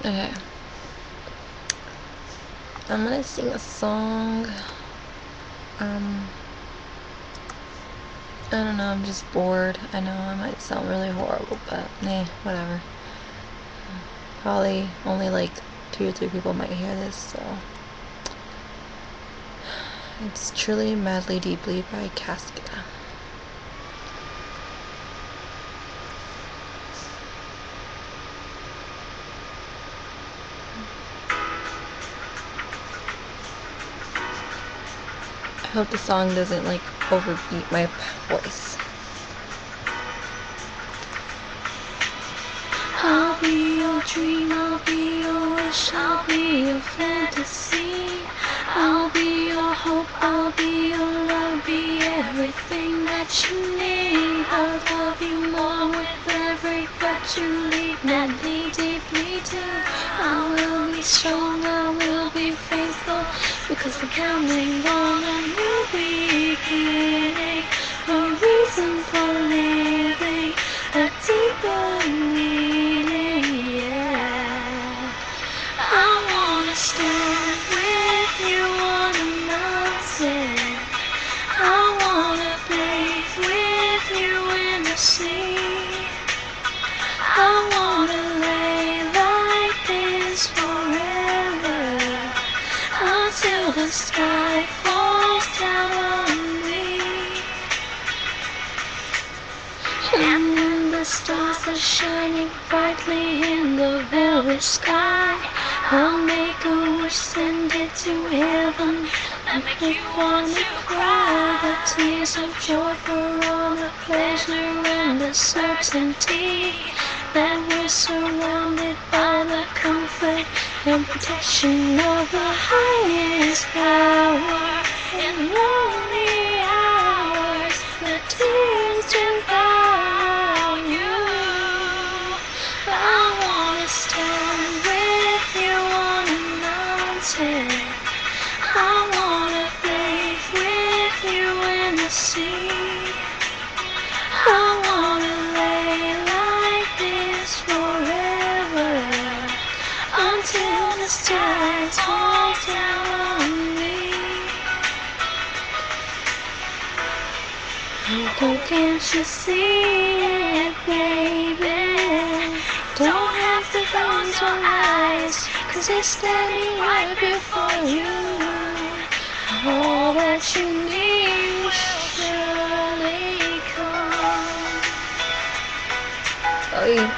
Okay. I'm gonna sing a song. I don't know, I'm just bored. I know I might sound really horrible, but nah, whatever. Probably only like 2 or 3 people might hear this, so. It's Truly Madly Deeply by Cascada. I hope the song doesn't like overbeat my voice. I'll be your dream, I'll be your wish, I'll be your fantasy. I'll be your hope, I'll be your love, be everything that you need. I'll love you more with every breath you lead, madly, deeply too. I will be strong, I will be faithful, because we're counting on a new beginning, a reason for living, a deeper meaning, yeah. I wanna stand with you on a mountain. I wanna bathe with you in the sea. I wanna lay like this forever, until the sky falls down on me. And when the stars are shining brightly in the velvet sky, I'll make a wish, send it to heaven, and make you want to cry. The tears of joy for all the pleasure and the certainty that we're surrounded by the comfort and protection of the highest power. In lonely hours, the tears drown you. I wanna stand with you on a mountain. I wanna bathe with you in the sea. I wanna lay like this forever, until the stars fall down on me. Oh, can't you see it, baby? Don't have to close your eyes, 'cause it's standing right before you. All that you need will surely come. Oy.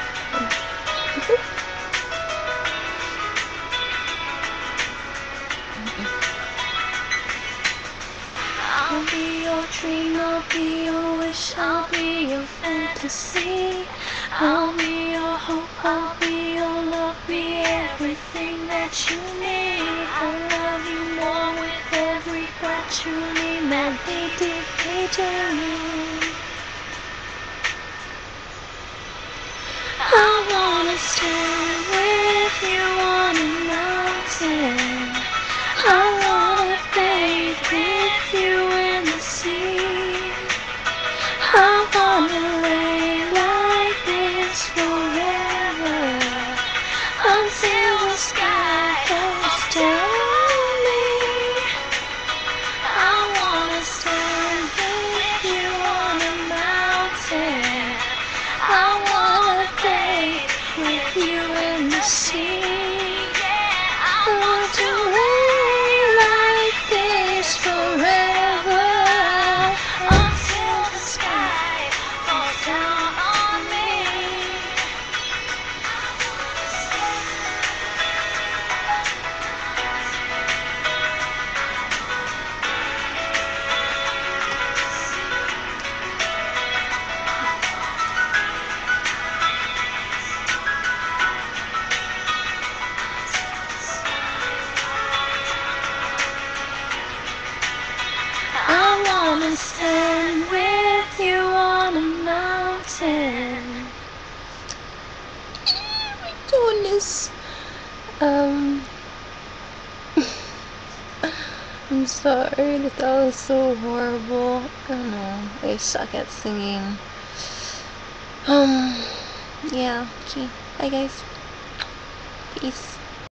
I'll be your dream, I'll be your wish, I'll be your fantasy. I'll be your hope, I'll be your love, be everything that you need. I'll love you more with every breath you need, madly, deeply too. I wanna stand with you on a mountain. I wanna bathe with you in the sea. I wanna lay like this forever, until the sky falls down on me. I wanna stand with you on a mountain. I wanna bathe with you in the sea. I want to lay like this forever, until the sky falls down on me. I wanna stand with you on a mountain. Oh my goodness. I'm sorry that was so horrible. I don't know. I suck at singing. Yeah. Okay. Bye, guys. Peace.